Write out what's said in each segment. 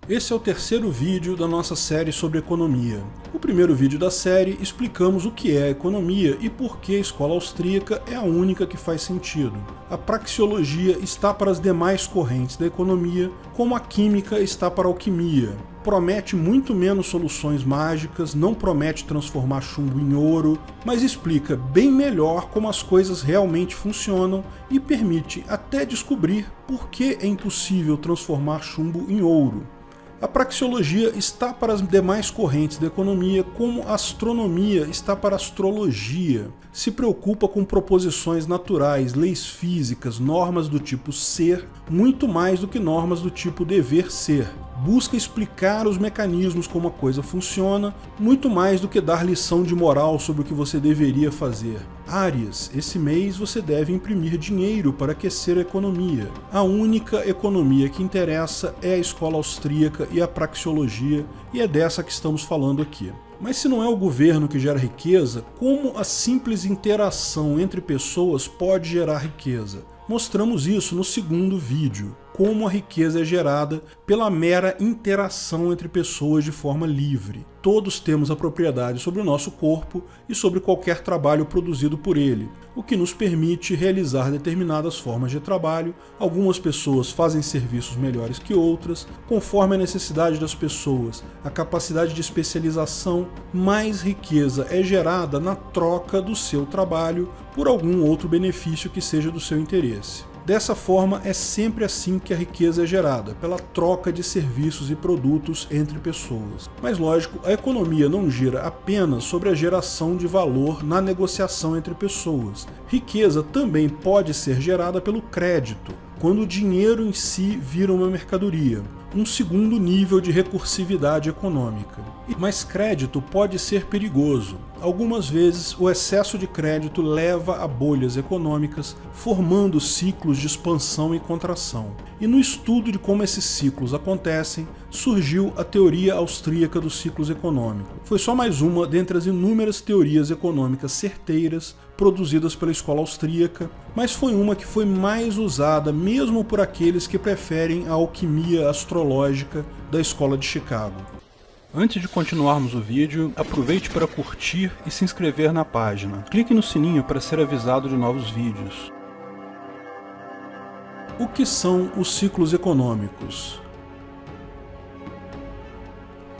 Esse é o terceiro vídeo da nossa série sobre economia. No primeiro vídeo da série, explicamos o que é economia e por que a escola austríaca é a única que faz sentido. A praxeologia está para as demais correntes da economia, como a química está para a alquimia. Promete muito menos soluções mágicas, não promete transformar chumbo em ouro, mas explica bem melhor como as coisas realmente funcionam e permite até descobrir por que é impossível transformar chumbo em ouro. A praxeologia está para as demais correntes da economia, como a astronomia está para a astrologia. Se preocupa com proposições naturais, leis físicas, normas do tipo ser, muito mais do que normas do tipo dever ser. Busca explicar os mecanismos como a coisa funciona, muito mais do que dar lição de moral sobre o que você deveria fazer. Áries, esse mês você deve imprimir dinheiro para aquecer a economia. A única economia que interessa é a escola austríaca e a praxeologia, e é dessa que estamos falando aqui. Mas se não é o governo que gera riqueza, como a simples interação entre pessoas pode gerar riqueza? Mostramos isso no segundo vídeo, como a riqueza é gerada pela mera interação entre pessoas de forma livre. Todos temos a propriedade sobre o nosso corpo e sobre qualquer trabalho produzido por ele, o que nos permite realizar determinadas formas de trabalho. Algumas pessoas fazem serviços melhores que outras, conforme a necessidade das pessoas, a capacidade de especialização. Mais riqueza é gerada na troca do seu trabalho por algum outro benefício que seja do seu interesse. Dessa forma, é sempre assim que a riqueza é gerada, pela troca de serviços e produtos entre pessoas. Mas lógico, a economia não gira apenas sobre a geração de valor na negociação entre pessoas. Riqueza também pode ser gerada pelo crédito, quando o dinheiro em si vira uma mercadoria, um segundo nível de recursividade econômica. Mas crédito pode ser perigoso. Algumas vezes o excesso de crédito leva a bolhas econômicas, formando ciclos de expansão e contração. E no estudo de como esses ciclos acontecem, surgiu a teoria austríaca dos ciclos econômicos. Foi só mais uma dentre as inúmeras teorias econômicas certeiras produzidas pela escola austríaca, mas foi uma que foi mais usada mesmo por aqueles que preferem a alquimia astrológica da escola de Chicago. Antes de continuarmos o vídeo, aproveite para curtir e se inscrever na página. Clique no sininho para ser avisado de novos vídeos. O que são os ciclos econômicos?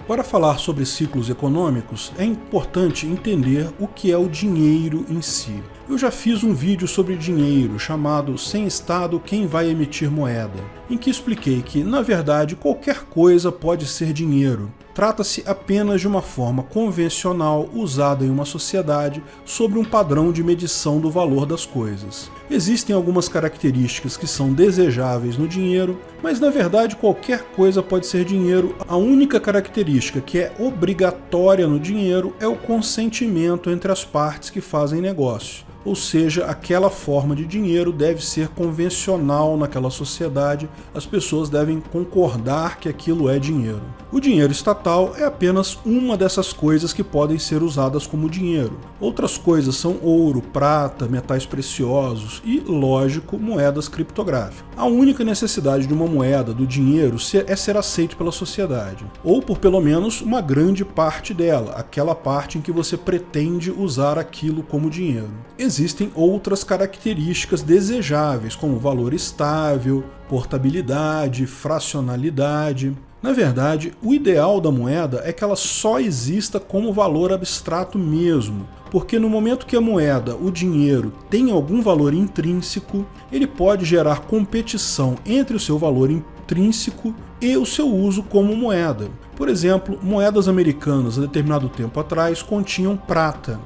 Para falar sobre ciclos econômicos, é importante entender o que é o dinheiro em si. Eu já fiz um vídeo sobre dinheiro chamado Sem Estado, Quem Vai Emitir Moeda, em que expliquei que, na verdade, qualquer coisa pode ser dinheiro. Trata-se apenas de uma forma convencional usada em uma sociedade sobre um padrão de medição do valor das coisas. Existem algumas características que são desejáveis no dinheiro, mas na verdade qualquer coisa pode ser dinheiro. A única característica que é obrigatória no dinheiro é o consentimento entre as partes que fazem negócio. Ou seja, aquela forma de dinheiro deve ser convencional naquela sociedade, as pessoas devem concordar que aquilo é dinheiro. O dinheiro estatal é apenas uma dessas coisas que podem ser usadas como dinheiro. Outras coisas são ouro, prata, metais preciosos e, lógico, moedas criptográficas. A única necessidade de uma moeda, do dinheiro, é ser aceito pela sociedade, ou por pelo menos uma grande parte dela, aquela parte em que você pretende usar aquilo como dinheiro. Existem outras características desejáveis, como valor estável, portabilidade, fracionalidade. Na verdade, o ideal da moeda é que ela só exista como valor abstrato mesmo, porque no momento que a moeda, o dinheiro, tem algum valor intrínseco, ele pode gerar competição entre o seu valor intrínseco e o seu uso como moeda. Por exemplo, moedas americanas, há determinado tempo atrás, continham prata,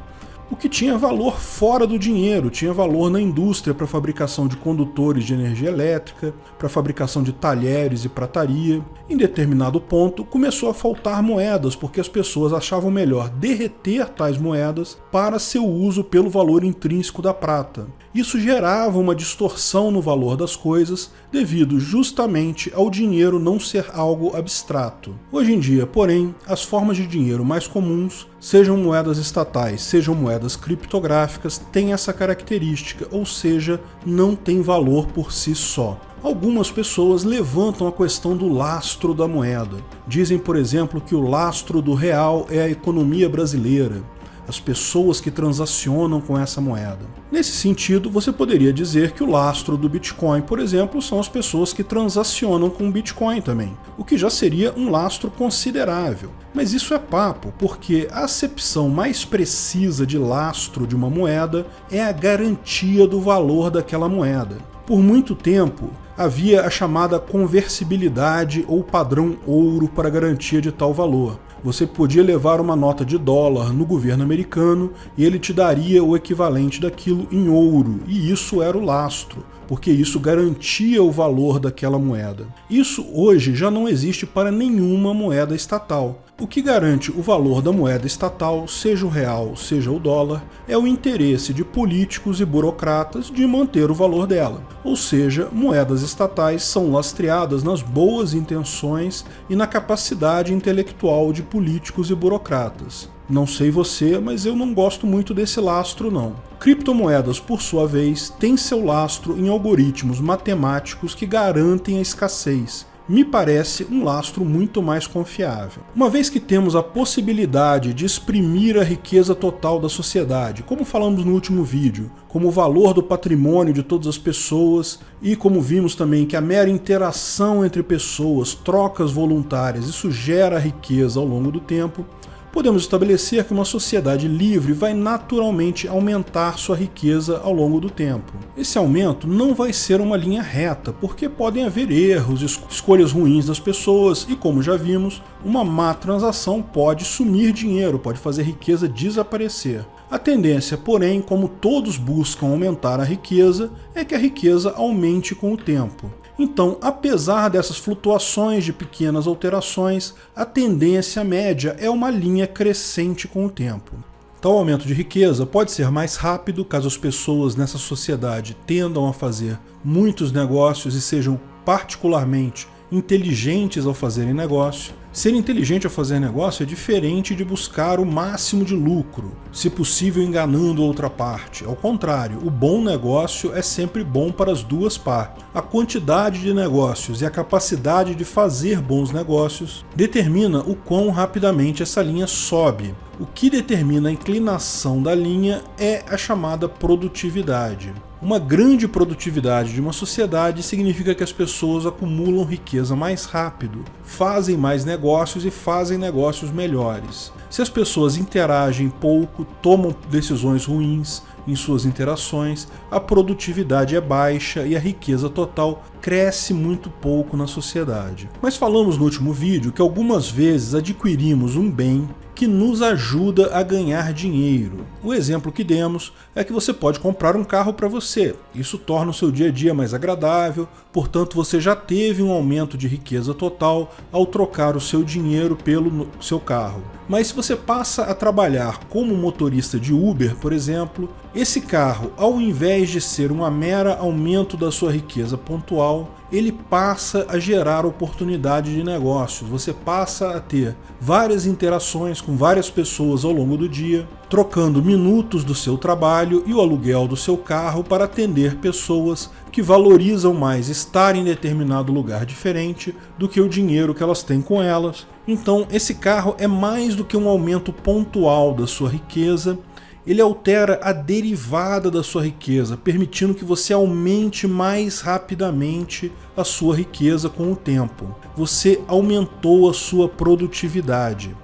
o que tinha valor fora do dinheiro, tinha valor na indústria para fabricação de condutores de energia elétrica, para fabricação de talheres e prataria. Em determinado ponto, começou a faltar moedas, porque as pessoas achavam melhor derreter tais moedas para seu uso pelo valor intrínseco da prata. Isso gerava uma distorção no valor das coisas, devido justamente ao dinheiro não ser algo abstrato. Hoje em dia, porém, as formas de dinheiro mais comuns, sejam moedas estatais, sejam moedas moedas criptográficas têm essa característica, ou seja, não tem valor por si só. Algumas pessoas levantam a questão do lastro da moeda. Dizem, por exemplo, que o lastro do real é a economia brasileira, as pessoas que transacionam com essa moeda. Nesse sentido, você poderia dizer que o lastro do Bitcoin, por exemplo, são as pessoas que transacionam com o Bitcoin também, o que já seria um lastro considerável. Mas isso é papo, porque a acepção mais precisa de lastro de uma moeda é a garantia do valor daquela moeda. Por muito tempo, havia a chamada conversibilidade ou padrão ouro para garantia de tal valor. Você podia levar uma nota de dólar no governo americano e ele te daria o equivalente daquilo em ouro, e isso era o lastro, porque isso garantia o valor daquela moeda. Isso hoje já não existe para nenhuma moeda estatal. O que garante o valor da moeda estatal, seja o real, seja o dólar, é o interesse de políticos e burocratas de manter o valor dela. Ou seja, moedas estatais são lastreadas nas boas intenções e na capacidade intelectual de políticos e burocratas. Não sei você, mas eu não gosto muito desse lastro não. Criptomoedas, por sua vez, têm seu lastro em algoritmos matemáticos que garantem a escassez. Me parece um lastro muito mais confiável. Uma vez que temos a possibilidade de exprimir a riqueza total da sociedade, como falamos no último vídeo, como o valor do patrimônio de todas as pessoas, e como vimos também que a mera interação entre pessoas, trocas voluntárias, isso gera riqueza ao longo do tempo, podemos estabelecer que uma sociedade livre vai naturalmente aumentar sua riqueza ao longo do tempo. Esse aumento não vai ser uma linha reta, porque podem haver erros, escolhas ruins das pessoas e, como já vimos, uma má transação pode sumir dinheiro, pode fazer riqueza desaparecer. A tendência, porém, como todos buscam aumentar a riqueza, é que a riqueza aumente com o tempo. Então, apesar dessas flutuações de pequenas alterações, a tendência média é uma linha crescente com o tempo. Tal aumento de riqueza pode ser mais rápido caso as pessoas nessa sociedade tendam a fazer muitos negócios e sejam particularmente inteligentes ao fazerem negócio. Ser inteligente ao fazer negócio é diferente de buscar o máximo de lucro, se possível enganando outra parte. Ao contrário, o bom negócio é sempre bom para as duas partes. A quantidade de negócios e a capacidade de fazer bons negócios determina o quão rapidamente essa linha sobe. O que determina a inclinação da linha é a chamada produtividade. Uma grande produtividade de uma sociedade significa que as pessoas acumulam riqueza mais rápido, fazem mais negócios e fazem negócios melhores. Se as pessoas interagem pouco, tomam decisões ruins em suas interações, a produtividade é baixa e a riqueza total cresce muito pouco na sociedade. Mas falamos no último vídeo que algumas vezes adquirimos um bem que nos ajuda a ganhar dinheiro. O exemplo que demos é que você pode comprar um carro para você. Isso torna o seu dia a dia mais agradável, portanto você já teve um aumento de riqueza total ao trocar o seu dinheiro pelo seu carro. Mas se você passa a trabalhar como motorista de Uber, por exemplo, esse carro, ao invés de ser um mero aumento da sua riqueza pontual, ele passa a gerar oportunidade de negócios. Você passa a ter várias interações com várias pessoas ao longo do dia, trocando minutos do seu trabalho e o aluguel do seu carro para atender pessoas que valorizam mais estar em determinado lugar diferente do que o dinheiro que elas têm com elas. Então, esse carro é mais do que um aumento pontual da sua riqueza, ele altera a derivada da sua riqueza, permitindo que você aumente mais rapidamente a sua riqueza com o tempo. Você aumentou a sua produtividade.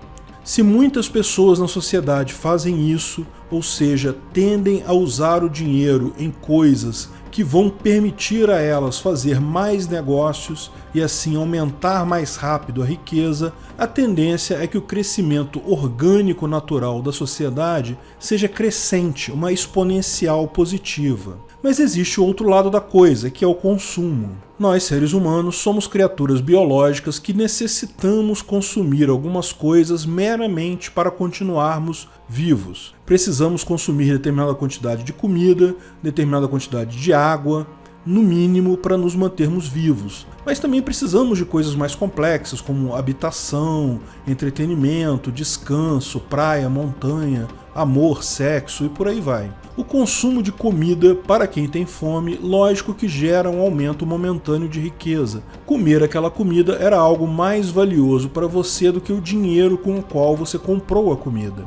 Se muitas pessoas na sociedade fazem isso, ou seja, tendem a usar o dinheiro em coisas que vão permitir a elas fazer mais negócios e assim aumentar mais rápido a riqueza, a tendência é que o crescimento orgânico natural da sociedade seja crescente, uma exponencial positiva. Mas existe o outro lado da coisa, que é o consumo. Nós, seres humanos, somos criaturas biológicas que necessitamos consumir algumas coisas meramente para continuarmos vivos. Precisamos consumir determinada quantidade de comida, determinada quantidade de água, no mínimo para nos mantermos vivos. Mas também precisamos de coisas mais complexas, como habitação, entretenimento, descanso, praia, montanha, amor, sexo e por aí vai. O consumo de comida, para quem tem fome, lógico que gera um aumento momentâneo de riqueza. Comer aquela comida era algo mais valioso para você do que o dinheiro com o qual você comprou a comida.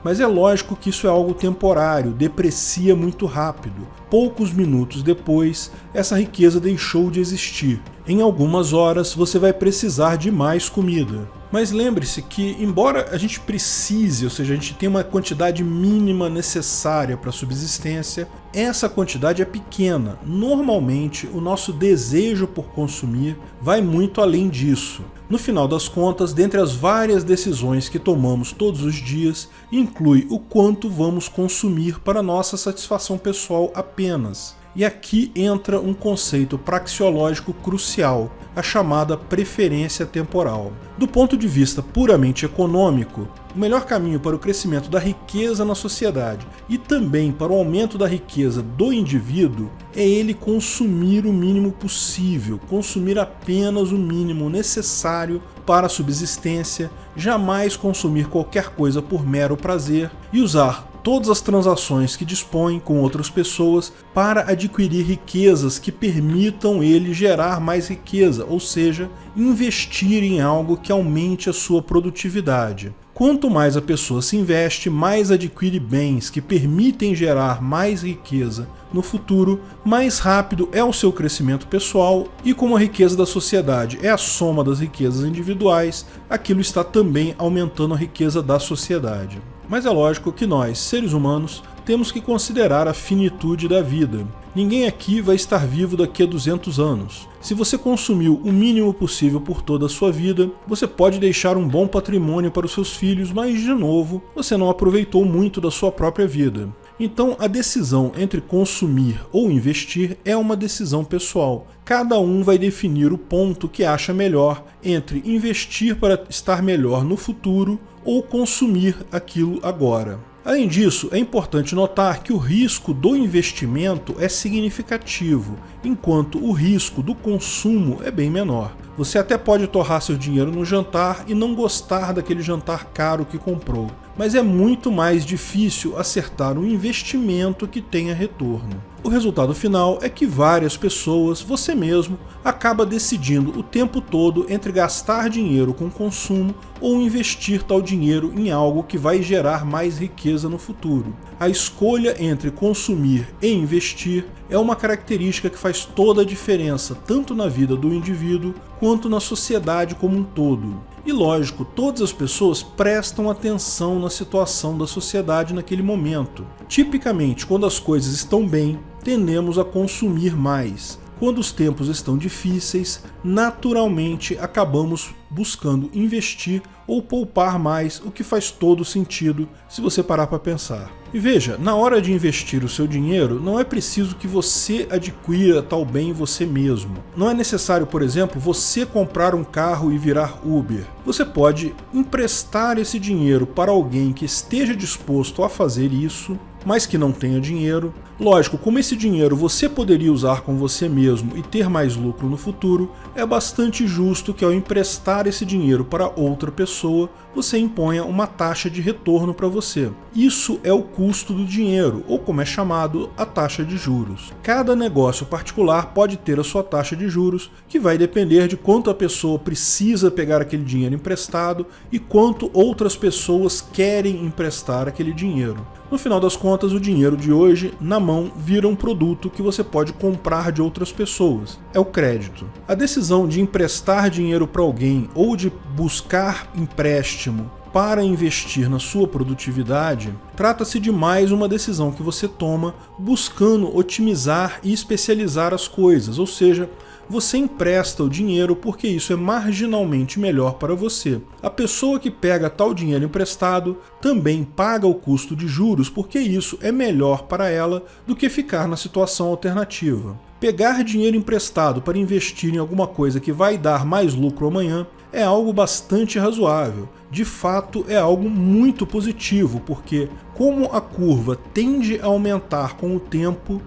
Mas é lógico que isso é algo temporário, deprecia muito rápido. Poucos minutos depois, essa riqueza deixou de existir. Em algumas horas, você vai precisar de mais comida. Mas lembre-se que, embora a gente precise, ou seja, a gente tenha uma quantidade mínima necessária para a subsistência, essa quantidade é pequena. Normalmente, o nosso desejo por consumir vai muito além disso. No final das contas, dentre as várias decisões que tomamos todos os dias, inclui o quanto vamos consumir para nossa satisfação pessoal apenas. E aqui entra um conceito praxeológico crucial, a chamada preferência temporal. Do ponto de vista puramente econômico, o melhor caminho para o crescimento da riqueza na sociedade e também para o aumento da riqueza do indivíduo é ele consumir o mínimo possível, consumir apenas o mínimo necessário para a subsistência, jamais consumir qualquer coisa por mero prazer e usar todas as transações que dispõe com outras pessoas para adquirir riquezas que permitam ele gerar mais riqueza, ou seja, investir em algo que aumente a sua produtividade. Quanto mais a pessoa se investe, mais adquire bens que permitem gerar mais riqueza no futuro, mais rápido é o seu crescimento pessoal e como a riqueza da sociedade é a soma das riquezas individuais, aquilo está também aumentando a riqueza da sociedade. Mas é lógico que nós, seres humanos, temos que considerar a finitude da vida. Ninguém aqui vai estar vivo daqui a 200 anos. Se você consumiu o mínimo possível por toda a sua vida, você pode deixar um bom patrimônio para os seus filhos, mas, de novo, você não aproveitou muito da sua própria vida. Então, a decisão entre consumir ou investir é uma decisão pessoal. Cada um vai definir o ponto que acha melhor entre investir para estar melhor no futuro ou consumir aquilo agora. Além disso, é importante notar que o risco do investimento é significativo, enquanto o risco do consumo é bem menor. Você até pode torrar seu dinheiro no jantar e não gostar daquele jantar caro que comprou, mas é muito mais difícil acertar um investimento que tenha retorno. O resultado final é que várias pessoas, você mesmo, acaba decidindo o tempo todo entre gastar dinheiro com consumo ou investir tal dinheiro em algo que vai gerar mais riqueza no futuro. A escolha entre consumir e investir é uma característica que faz toda a diferença, tanto na vida do indivíduo quanto na sociedade como um todo. E lógico, todas as pessoas prestam atenção na situação da sociedade naquele momento. Tipicamente, quando as coisas estão bem, tendemos a consumir mais. Quando os tempos estão difíceis, naturalmente acabamos buscando investir ou poupar mais, o que faz todo sentido se você parar para pensar. E veja, na hora de investir o seu dinheiro, não é preciso que você adquira tal bem você mesmo. Não é necessário, por exemplo, você comprar um carro e virar Uber. Você pode emprestar esse dinheiro para alguém que esteja disposto a fazer isso, mas que não tenha dinheiro. Lógico, como esse dinheiro você poderia usar com você mesmo e ter mais lucro no futuro, é bastante justo que ao emprestar esse dinheiro para outra pessoa, você imponha uma taxa de retorno para você. Isso é o custo do dinheiro, ou como é chamado, a taxa de juros. Cada negócio particular pode ter a sua taxa de juros, que vai depender de quanto a pessoa precisa pegar aquele dinheiro emprestado e quanto outras pessoas querem emprestar aquele dinheiro. No final das contas, o dinheiro de hoje, na mão, vira um produto que você pode comprar de outras pessoas. É o crédito. A decisão de emprestar dinheiro para alguém ou de buscar empréstimo para investir na sua produtividade, trata-se de mais uma decisão que você toma buscando otimizar e especializar as coisas, ou seja, você empresta o dinheiro porque isso é marginalmente melhor para você. A pessoa que pega tal dinheiro emprestado também paga o custo de juros porque isso é melhor para ela do que ficar na situação alternativa. Pegar dinheiro emprestado para investir em alguma coisa que vai dar mais lucro amanhã é algo bastante razoável. De fato, é algo muito positivo, porque como a curva tende a aumentar com o tempo,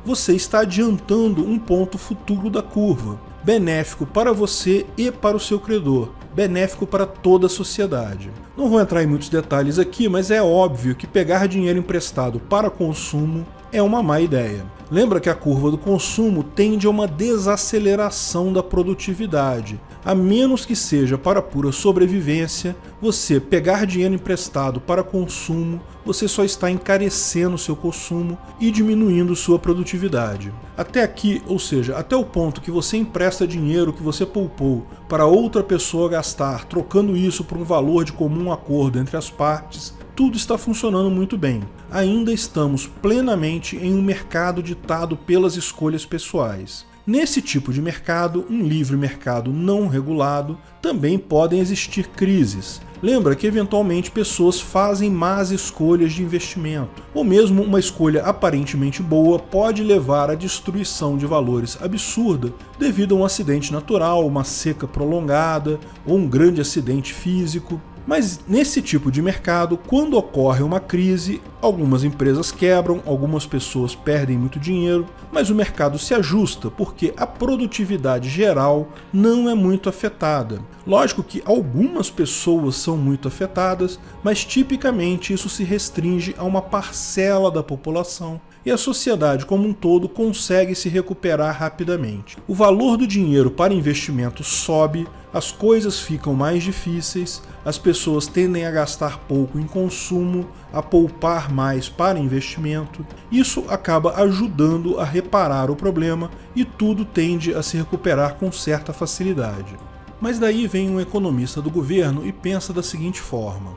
você está adiantando um ponto futuro da curva, benéfico para você e para o seu credor, benéfico para toda a sociedade. Não vou entrar em muitos detalhes aqui, mas é óbvio que pegar dinheiro emprestado para consumo é uma má ideia. Lembra que a curva do consumo tende a uma desaceleração da produtividade. A menos que seja para pura sobrevivência, você pegar dinheiro emprestado para consumo, você só está encarecendo seu consumo e diminuindo sua produtividade. Até aqui, ou seja, até o ponto que você empresta dinheiro que você poupou para outra pessoa gastar, trocando isso por um valor de comum acordo entre as partes, tudo está funcionando muito bem. Ainda estamos plenamente em um mercado ditado pelas escolhas pessoais. Nesse tipo de mercado, um livre mercado não regulado, também podem existir crises. Lembra que eventualmente pessoas fazem más escolhas de investimento, ou mesmo uma escolha aparentemente boa pode levar à destruição de valores absurda devido a um acidente natural, uma seca prolongada ou um grande acidente físico. Mas nesse tipo de mercado, quando ocorre uma crise, algumas empresas quebram, algumas pessoas perdem muito dinheiro, mas o mercado se ajusta porque a produtividade geral não é muito afetada. Lógico que algumas pessoas são muito afetadas, mas tipicamente isso se restringe a uma parcela da população e a sociedade como um todo consegue se recuperar rapidamente. O valor do dinheiro para investimento sobe, as coisas ficam mais difíceis, as pessoas tendem a gastar pouco em consumo, a poupar mais para investimento. Isso acaba ajudando a reparar o problema e tudo tende a se recuperar com certa facilidade. Mas daí vem um economista do governo e pensa da seguinte forma: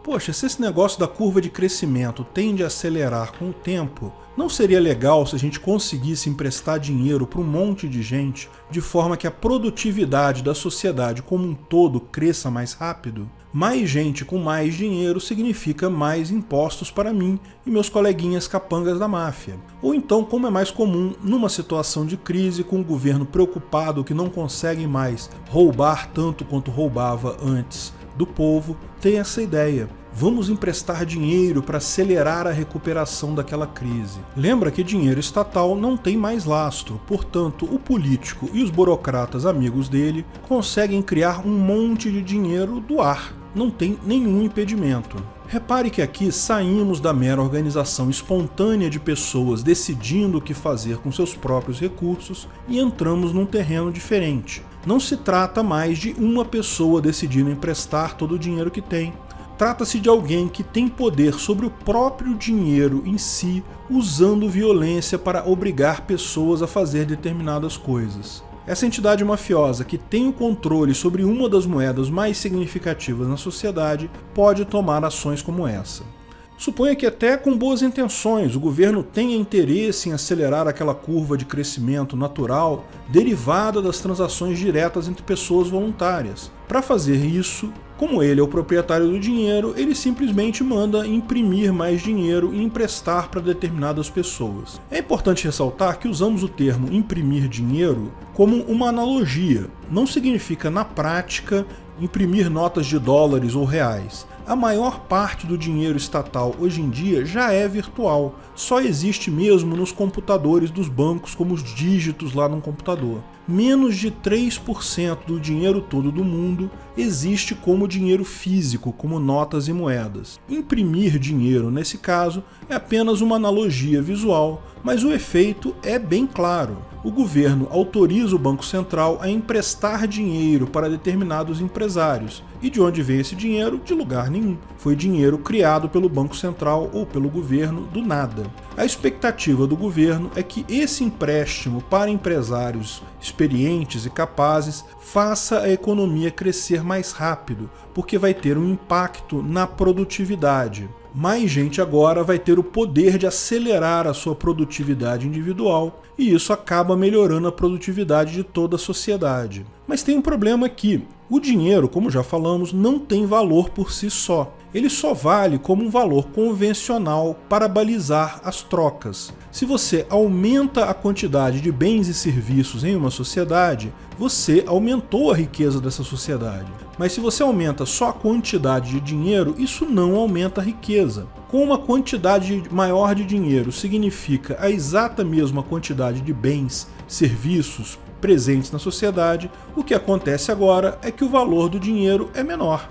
poxa, se esse negócio da curva de crescimento tende a acelerar com o tempo, não seria legal se a gente conseguisse emprestar dinheiro para um monte de gente de forma que a produtividade da sociedade como um todo cresça mais rápido? Mais gente com mais dinheiro significa mais impostos para mim e meus coleguinhas capangas da máfia. Ou então, como é mais comum, numa situação de crise com o governo preocupado que não consegue mais roubar tanto quanto roubava antes do povo, tem essa ideia. Vamos emprestar dinheiro para acelerar a recuperação daquela crise. Lembra que dinheiro estatal não tem mais lastro, portanto, o político e os burocratas amigos dele conseguem criar um monte de dinheiro do ar. Não tem nenhum impedimento. Repare que aqui saímos da mera organização espontânea de pessoas decidindo o que fazer com seus próprios recursos e entramos num terreno diferente. Não se trata mais de uma pessoa decidindo emprestar todo o dinheiro que tem. Trata-se de alguém que tem poder sobre o próprio dinheiro em si, usando violência para obrigar pessoas a fazer determinadas coisas. Essa entidade mafiosa que tem o controle sobre uma das moedas mais significativas na sociedade pode tomar ações como essa. Suponha que até com boas intenções o governo tenha interesse em acelerar aquela curva de crescimento natural derivada das transações diretas entre pessoas voluntárias. Para fazer isso, como ele é o proprietário do dinheiro, ele simplesmente manda imprimir mais dinheiro e emprestar para determinadas pessoas. É importante ressaltar que usamos o termo imprimir dinheiro como uma analogia. Não significa, na prática, imprimir notas de dólares ou reais. A maior parte do dinheiro estatal hoje em dia já é virtual, só existe mesmo nos computadores dos bancos como os dígitos lá no computador. Menos de 3% do dinheiro todo do mundo existe como dinheiro físico, como notas e moedas. Imprimir dinheiro, nesse caso, é apenas uma analogia visual, mas o efeito é bem claro. O governo autoriza o Banco Central a emprestar dinheiro para determinados empresários. E de onde vem esse dinheiro? De lugar nenhum. Foi dinheiro criado pelo Banco Central ou pelo governo do nada. A expectativa do governo é que esse empréstimo para empresários experientes e capazes faça a economia crescer mais rápido, porque vai ter um impacto na produtividade. Mais gente agora vai ter o poder de acelerar a sua produtividade individual e isso acaba melhorando a produtividade de toda a sociedade. Mas tem um problema aqui. O dinheiro, como já falamos, não tem valor por si só. Ele só vale como um valor convencional para balizar as trocas. Se você aumenta a quantidade de bens e serviços em uma sociedade, você aumentou a riqueza dessa sociedade. Mas se você aumenta só a quantidade de dinheiro, isso não aumenta a riqueza. Com uma quantidade maior de dinheiro significa a exata mesma quantidade de bens, serviços presentes na sociedade, o que acontece agora é que o valor do dinheiro é menor.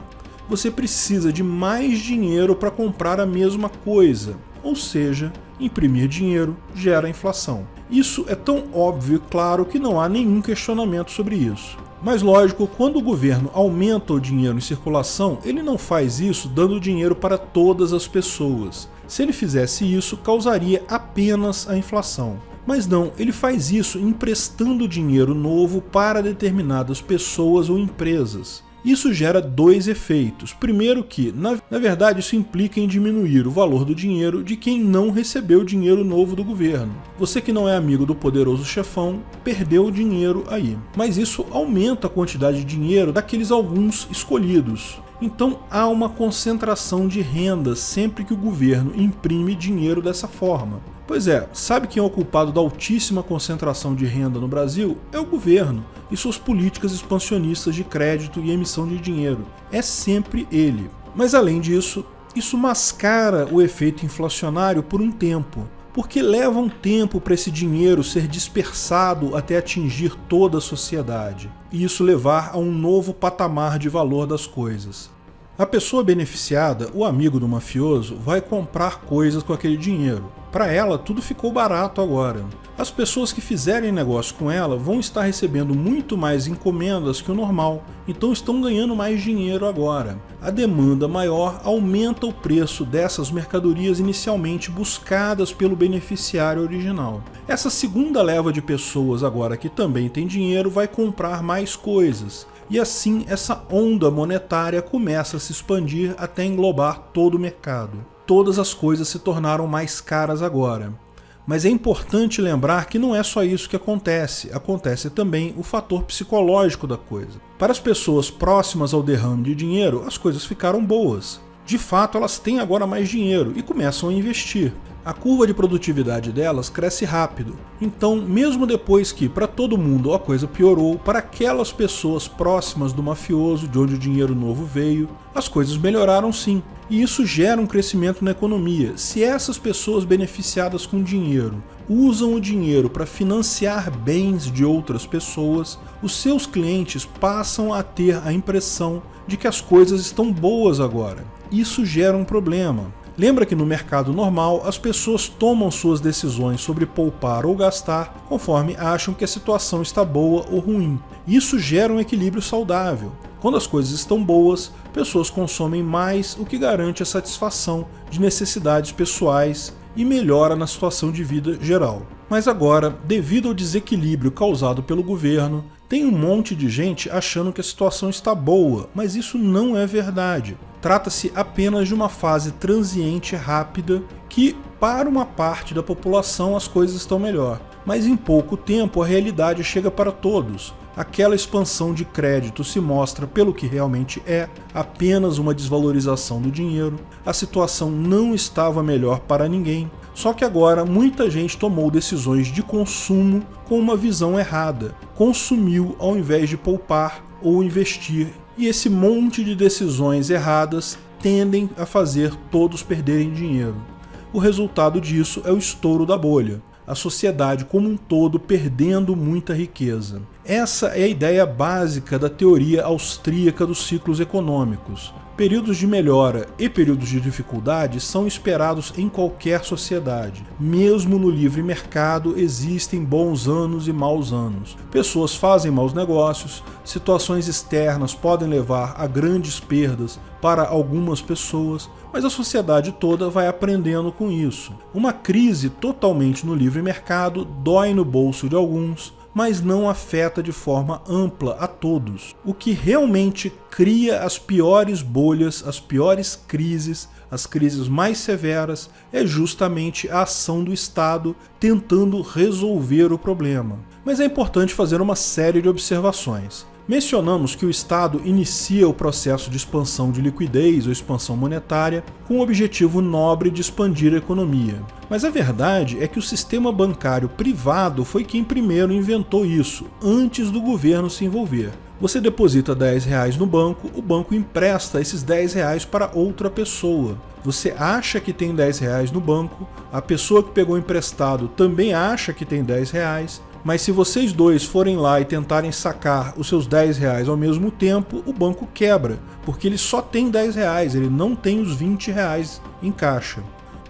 Você precisa de mais dinheiro para comprar a mesma coisa, ou seja, imprimir dinheiro gera inflação. Isso é tão óbvio e claro que não há nenhum questionamento sobre isso. Mas lógico, quando o governo aumenta o dinheiro em circulação, ele não faz isso dando dinheiro para todas as pessoas. Se ele fizesse isso, causaria apenas a inflação. Mas não, ele faz isso emprestando dinheiro novo para determinadas pessoas ou empresas. Isso gera dois efeitos. Primeiro que, na verdade, isso implica em diminuir o valor do dinheiro de quem não recebeu dinheiro novo do governo. Você que não é amigo do poderoso chefão, perdeu o dinheiro aí. Mas isso aumenta a quantidade de dinheiro daqueles alguns escolhidos. Então há uma concentração de renda sempre que o governo imprime dinheiro dessa forma. Pois é, sabe quem é o culpado da altíssima concentração de renda no Brasil? É o governo e suas políticas expansionistas de crédito e emissão de dinheiro. É sempre ele. Mas além disso, isso mascara o efeito inflacionário por um tempo, porque leva um tempo para esse dinheiro ser dispersado até atingir toda a sociedade, e isso levar a um novo patamar de valor das coisas. A pessoa beneficiada, o amigo do mafioso, vai comprar coisas com aquele dinheiro. Para ela, tudo ficou barato agora. As pessoas que fizerem negócio com ela vão estar recebendo muito mais encomendas que o normal, então estão ganhando mais dinheiro agora. A demanda maior aumenta o preço dessas mercadorias inicialmente buscadas pelo beneficiário original. Essa segunda leva de pessoas agora que também tem dinheiro vai comprar mais coisas. E assim essa onda monetária começa a se expandir até englobar todo o mercado. Todas as coisas se tornaram mais caras agora. Mas é importante lembrar que não é só isso que acontece também o fator psicológico da coisa. Para as pessoas próximas ao derrame de dinheiro, as coisas ficaram boas. De fato, elas têm agora mais dinheiro e começam a investir. A curva de produtividade delas cresce rápido. Então, mesmo depois que para todo mundo a coisa piorou, para aquelas pessoas próximas do mafioso, de onde o dinheiro novo veio, as coisas melhoraram sim. E isso gera um crescimento na economia. Se essas pessoas beneficiadas com dinheiro usam o dinheiro para financiar bens de outras pessoas, os seus clientes passam a ter a impressão de que as coisas estão boas agora. Isso gera um problema. Lembra que no mercado normal as pessoas tomam suas decisões sobre poupar ou gastar conforme acham que a situação está boa ou ruim. Isso gera um equilíbrio saudável. Quando as coisas estão boas, pessoas consomem mais, o que garante a satisfação de necessidades pessoais e melhora na situação de vida geral. Mas agora, devido ao desequilíbrio causado pelo governo, tem um monte de gente achando que a situação está boa, mas isso não é verdade. Trata-se apenas de uma fase transiente rápida que, para uma parte da população, as coisas estão melhor. Mas em pouco tempo a realidade chega para todos. Aquela expansão de crédito se mostra pelo que realmente é, apenas uma desvalorização do dinheiro. A situação não estava melhor para ninguém. Só que agora muita gente tomou decisões de consumo com uma visão errada. Consumiu ao invés de poupar ou investir. E esse monte de decisões erradas tendem a fazer todos perderem dinheiro. O resultado disso é o estouro da bolha. A sociedade como um todo perdendo muita riqueza. Essa é a ideia básica da teoria austríaca dos ciclos econômicos. Períodos de melhora e períodos de dificuldade são esperados em qualquer sociedade. Mesmo no livre mercado existem bons anos e maus anos. Pessoas fazem maus negócios, situações externas podem levar a grandes perdas para algumas pessoas, mas a sociedade toda vai aprendendo com isso. Uma crise totalmente no livre mercado dói no bolso de alguns, mas não afeta de forma ampla a todos. O que realmente cria as piores bolhas, as piores crises, as crises mais severas, é justamente a ação do Estado tentando resolver o problema. Mas é importante fazer uma série de observações. Mencionamos que o Estado inicia o processo de expansão de liquidez ou expansão monetária com o objetivo nobre de expandir a economia. Mas a verdade é que o sistema bancário privado foi quem primeiro inventou isso, antes do governo se envolver. Você deposita R$10 no banco, o banco empresta esses R$10 para outra pessoa. Você acha que tem R$10 no banco, a pessoa que pegou emprestado também acha que tem R$10, mas se vocês dois forem lá e tentarem sacar os seus R$10 ao mesmo tempo, o banco quebra, porque ele só tem R$10, ele não tem os R$20 em caixa.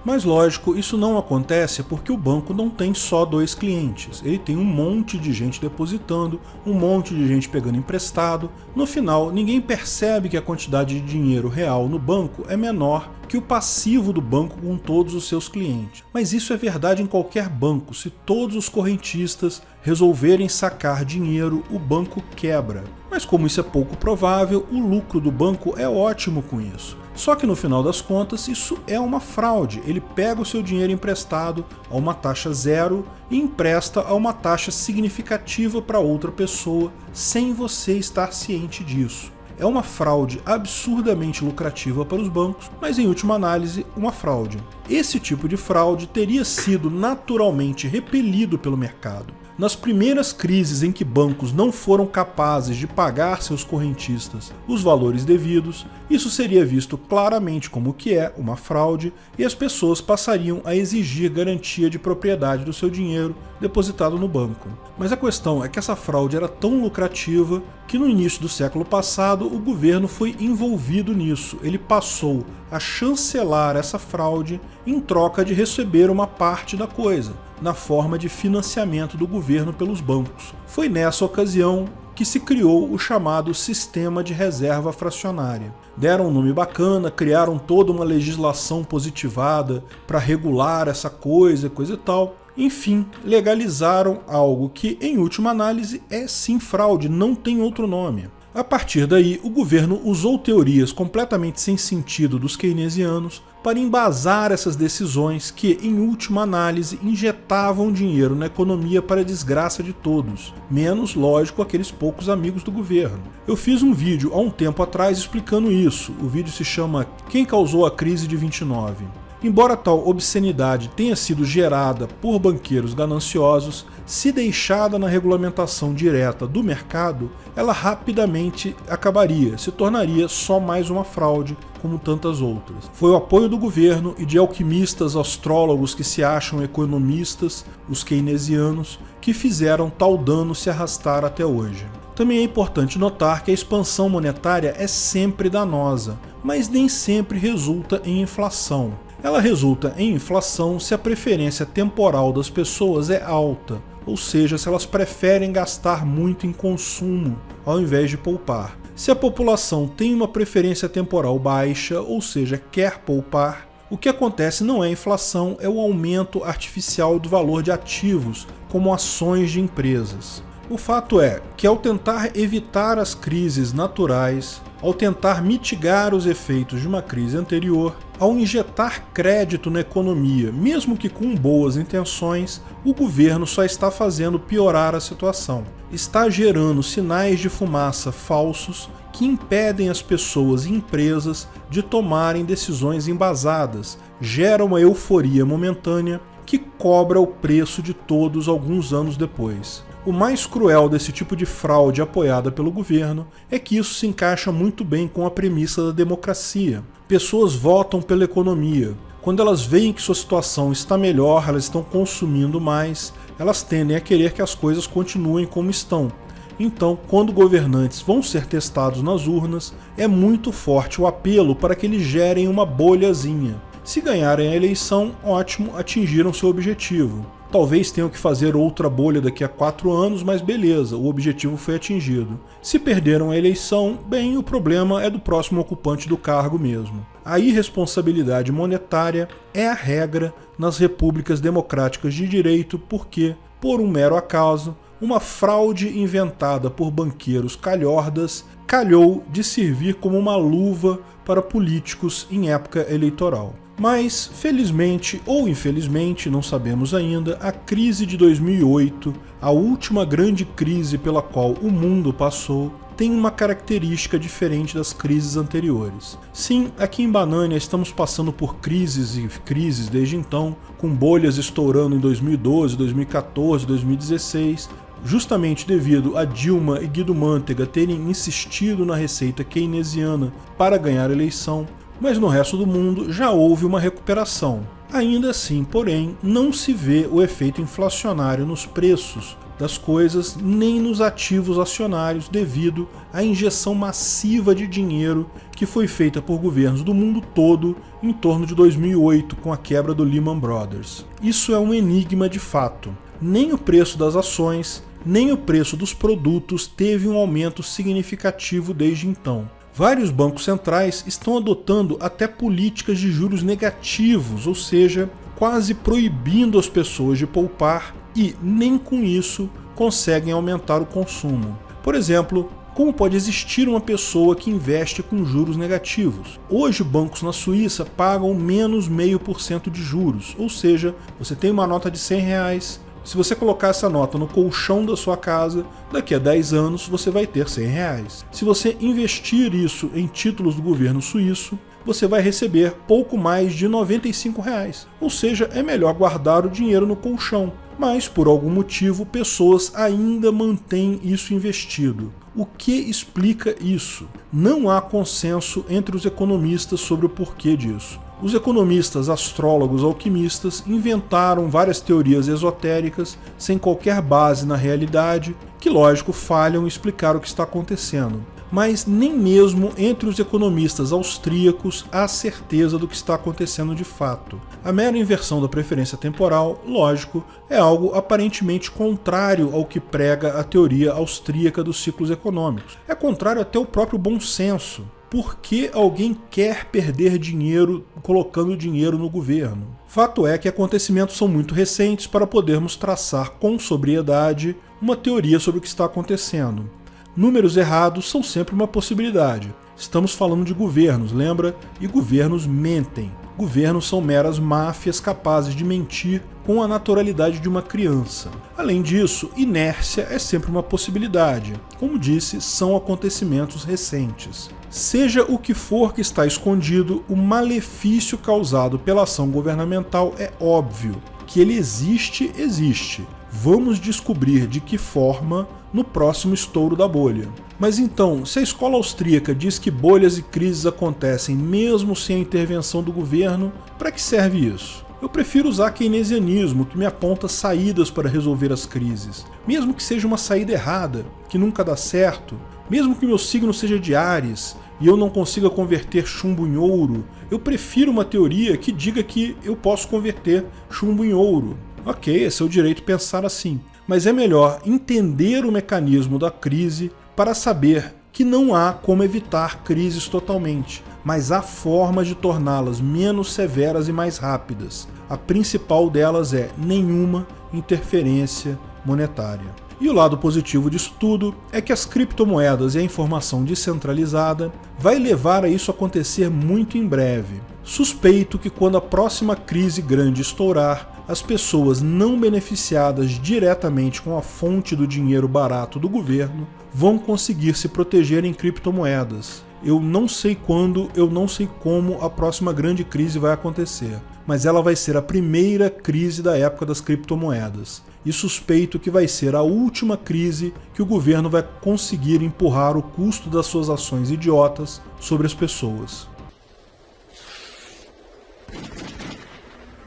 Mas lógico, isso não acontece porque o banco não tem só 2 clientes, ele tem um monte de gente depositando, um monte de gente pegando emprestado. No final, ninguém percebe que a quantidade de dinheiro real no banco é menor que o passivo do banco com todos os seus clientes. Mas isso é verdade em qualquer banco. Se todos os correntistas resolverem sacar dinheiro, o banco quebra. Mas como isso é pouco provável, o lucro do banco é ótimo com isso. Só que no final das contas, isso é uma fraude. Ele pega o seu dinheiro emprestado a uma taxa zero e empresta a uma taxa significativa para outra pessoa, sem você estar ciente disso. É uma fraude absurdamente lucrativa para os bancos, mas em última análise, uma fraude. Esse tipo de fraude teria sido naturalmente repelido pelo mercado. Nas primeiras crises em que bancos não foram capazes de pagar seus correntistas os valores devidos, isso seria visto claramente como o que é uma fraude e as pessoas passariam a exigir garantia de propriedade do seu dinheiro depositado no banco. Mas a questão é que essa fraude era tão lucrativa que no início do século passado o governo foi envolvido nisso. Ele passou a chancelar essa fraude em troca de receber uma parte da coisa, na forma de financiamento do governo pelos bancos. Foi nessa ocasião que se criou o chamado Sistema de Reserva Fracionária. Deram um nome bacana, criaram toda uma legislação positivada para regular essa coisa e tal. Enfim, legalizaram algo que, em última análise, é sim fraude, não tem outro nome. A partir daí, o governo usou teorias completamente sem sentido dos keynesianos para embasar essas decisões que, em última análise, injetavam dinheiro na economia para a desgraça de todos, menos, lógico, aqueles poucos amigos do governo. Eu fiz um vídeo há um tempo atrás explicando isso. O vídeo se chama Quem Causou a Crise de 29? Embora tal obscenidade tenha sido gerada por banqueiros gananciosos, se deixada na regulamentação direta do mercado, ela rapidamente acabaria, se tornaria só mais uma fraude, como tantas outras. Foi o apoio do governo e de alquimistas astrólogos que se acham economistas, os keynesianos, que fizeram tal dano se arrastar até hoje. Também é importante notar que a expansão monetária é sempre danosa, mas nem sempre resulta em inflação. Ela resulta em inflação se a preferência temporal das pessoas é alta, ou seja, se elas preferem gastar muito em consumo ao invés de poupar. Se a população tem uma preferência temporal baixa, ou seja, quer poupar, o que acontece não é inflação, é o aumento artificial do valor de ativos, como ações de empresas. O fato é que ao tentar evitar as crises naturais, ao tentar mitigar os efeitos de uma crise anterior, ao injetar crédito na economia, mesmo que com boas intenções, o governo só está fazendo piorar a situação. Está gerando sinais de fumaça falsos que impedem as pessoas e empresas de tomarem decisões embasadas, gera uma euforia momentânea que cobra o preço de todos alguns anos depois. O mais cruel desse tipo de fraude apoiada pelo governo é que isso se encaixa muito bem com a premissa da democracia. Pessoas votam pela economia. Quando elas veem que sua situação está melhor, elas estão consumindo mais, elas tendem a querer que as coisas continuem como estão. Então, quando governantes vão ser testados nas urnas, é muito forte o apelo para que eles gerem uma bolhazinha. Se ganharem a eleição, ótimo, atingiram seu objetivo. Talvez tenham que fazer outra bolha daqui a 4 anos, mas beleza, o objetivo foi atingido. Se perderam a eleição, bem, o problema é do próximo ocupante do cargo mesmo. A irresponsabilidade monetária é a regra nas repúblicas democráticas de direito porque, por um mero acaso, uma fraude inventada por banqueiros calhordas calhou de servir como uma luva para políticos em época eleitoral. Mas, felizmente ou infelizmente, não sabemos ainda, a crise de 2008, a última grande crise pela qual o mundo passou, tem uma característica diferente das crises anteriores. Sim, aqui em Banânia estamos passando por crises e crises desde então, com bolhas estourando em 2012, 2014, 2016, justamente devido a Dilma e Guido Mantega terem insistido na receita keynesiana para ganhar a eleição, mas no resto do mundo já houve uma recuperação. Ainda assim, porém, não se vê o efeito inflacionário nos preços das coisas nem nos ativos acionários devido à injeção massiva de dinheiro que foi feita por governos do mundo todo em torno de 2008 com a quebra do Lehman Brothers. Isso é um enigma de fato. Nem o preço das ações, nem o preço dos produtos teve um aumento significativo desde então. Vários bancos centrais estão adotando até políticas de juros negativos, ou seja, quase proibindo as pessoas de poupar e, nem com isso, conseguem aumentar o consumo. Por exemplo, como pode existir uma pessoa que investe com juros negativos? Hoje, bancos na Suíça pagam menos 0,5% de juros, ou seja, você tem uma nota de R$100, se você colocar essa nota no colchão da sua casa, daqui a 10 anos você vai ter R$100. Se você investir isso em títulos do governo suíço, você vai receber pouco mais de R$95, ou seja, é melhor guardar o dinheiro no colchão. Mas, por algum motivo, pessoas ainda mantêm isso investido. O que explica isso? Não há consenso entre os economistas sobre o porquê disso. Os economistas, astrólogos, alquimistas inventaram várias teorias esotéricas sem qualquer base na realidade, que, lógico, falham em explicar o que está acontecendo. Mas nem mesmo entre os economistas austríacos há certeza do que está acontecendo de fato. A mera inversão da preferência temporal, lógico, é algo aparentemente contrário ao que prega a teoria austríaca dos ciclos econômicos. É contrário até ao próprio bom senso. Por que alguém quer perder dinheiro colocando dinheiro no governo? Fato é que acontecimentos são muito recentes para podermos traçar com sobriedade uma teoria sobre o que está acontecendo. Números errados são sempre uma possibilidade. Estamos falando de governos, lembra? E governos mentem. Governos são meras máfias capazes de mentir com a naturalidade de uma criança. Além disso, inércia é sempre uma possibilidade. Como disse, são acontecimentos recentes. Seja o que for que está escondido, o malefício causado pela ação governamental é óbvio. Que ele existe, existe. Vamos descobrir de que forma no próximo estouro da bolha. Mas então, se a escola austríaca diz que bolhas e crises acontecem mesmo sem a intervenção do governo, para que serve isso? Eu prefiro usar keynesianismo, que me aponta saídas para resolver as crises. Mesmo que seja uma saída errada, que nunca dá certo, mesmo que meu signo seja de Áries e eu não consiga converter chumbo em ouro, eu prefiro uma teoria que diga que eu posso converter chumbo em ouro. Ok, é seu direito pensar assim, mas é melhor entender o mecanismo da crise para saber que não há como evitar crises totalmente, mas há formas de torná-las menos severas e mais rápidas. A principal delas é nenhuma interferência monetária. E o lado positivo disso tudo é que as criptomoedas e a informação descentralizada vai levar a isso acontecer muito em breve. Suspeito que quando a próxima crise grande estourar, as pessoas não beneficiadas diretamente com a fonte do dinheiro barato do governo vão conseguir se proteger em criptomoedas. Eu não sei quando, eu não sei como a próxima grande crise vai acontecer, mas ela vai ser a primeira crise da época das criptomoedas. E suspeito que vai ser a última crise que o governo vai conseguir empurrar o custo das suas ações idiotas sobre as pessoas.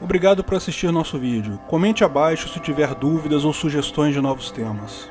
Obrigado por assistir nosso vídeo. Comente abaixo se tiver dúvidas ou sugestões de novos temas.